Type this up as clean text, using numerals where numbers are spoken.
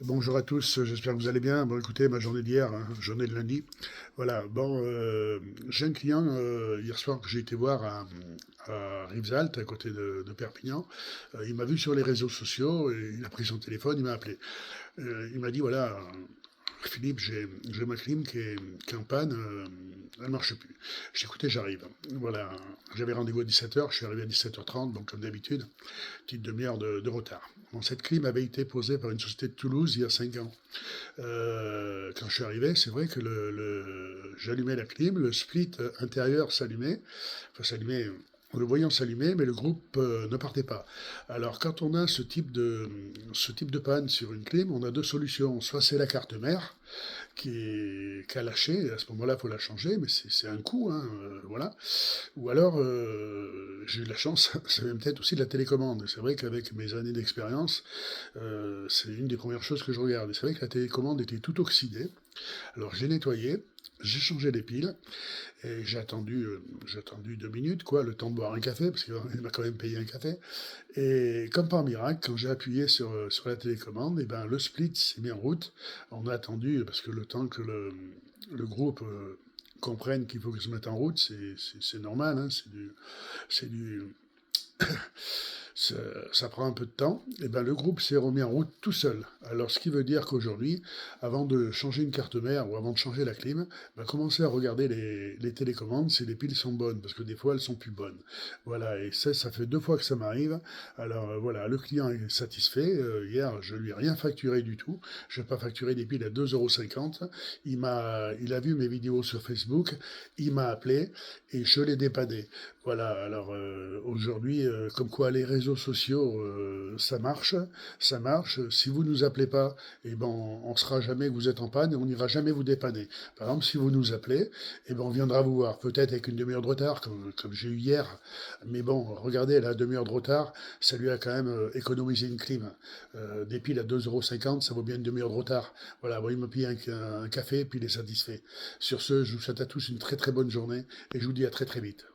Bonjour à tous, j'espère que vous allez bien. Bon, écoutez, ma journée d'hier, hein, journée de lundi, voilà. Bon, j'ai un client hier soir que j'ai été voir à Rivesaltes, à côté de Perpignan. Il m'a vu sur les réseaux sociaux et il a pris son téléphone, il m'a appelé. Il m'a dit voilà, Philippe, j'ai ma clim qui est en panne, elle marche plus. J'ai dit, écoutez, j'arrive. Voilà, j'avais rendez-vous à 17h, je suis arrivé à 17h30, donc comme d'habitude, petite demi-heure de retard. Bon, cette clim avait été posée par une société de Toulouse il y a 5 ans. Quand je suis arrivé, c'est vrai que j'allumais la clim, le split intérieur s'allumait, enfin s'allumait, le voyant s'allumait, mais le groupe ne partait pas. Alors quand on a ce type de panne sur une clim, on a deux solutions. Soit c'est la carte mère qui a lâché, à ce moment-là, il faut la changer, mais c'est un coût, hein, voilà. Ou alors, j'ai eu de la chance, c'est même peut-être aussi de la télécommande. C'est vrai qu'avec mes années d'expérience, c'est une des premières choses que je regarde. Et c'est vrai que la télécommande était tout oxydée. Alors j'ai nettoyé, j'ai changé les piles, et j'ai attendu 2 minutes, quoi, le temps de boire un café, parce qu'il m'a quand même payé un café. Et comme par miracle, quand j'ai appuyé sur la télécommande, et ben, le split s'est mis en route. On a attendu, parce que le temps que le groupe comprenne qu'il faut qu'il se mette en route, c'est normal, hein, c'est du, ça, ça prend un peu de temps, et ben le groupe s'est remis en route tout seul. Alors ce qui veut dire qu'aujourd'hui, avant de changer une carte mère ou avant de changer la clim, ben, commencez à regarder les télécommandes si les piles sont bonnes, parce que des fois elles sont plus bonnes. Voilà, et ça fait 2 fois que ça m'arrive. Alors voilà, le client est satisfait. Hier, je lui ai rien facturé du tout. Je n'ai pas facturé des piles à 2,50 €. Il a vu mes vidéos sur Facebook, il m'a appelé et je l'ai dépanné. Voilà, alors aujourd'hui, comme quoi les réseaux sociaux, ça marche. Si vous nous appelez pas, eh ben, on saura jamais que vous êtes en panne et on n'ira jamais vous dépanner. Par exemple, si vous nous appelez, eh ben, on viendra vous voir, peut-être avec une demi-heure de retard, comme j'ai eu hier. Mais bon, regardez, la demi-heure de retard, ça lui a quand même économisé une clim. Des piles à 2,50 €, ça vaut bien une demi-heure de retard. Voilà, bon, il me paye un café, puis il est satisfait. Sur ce, je vous souhaite à tous une très très bonne journée et je vous dis à très très vite.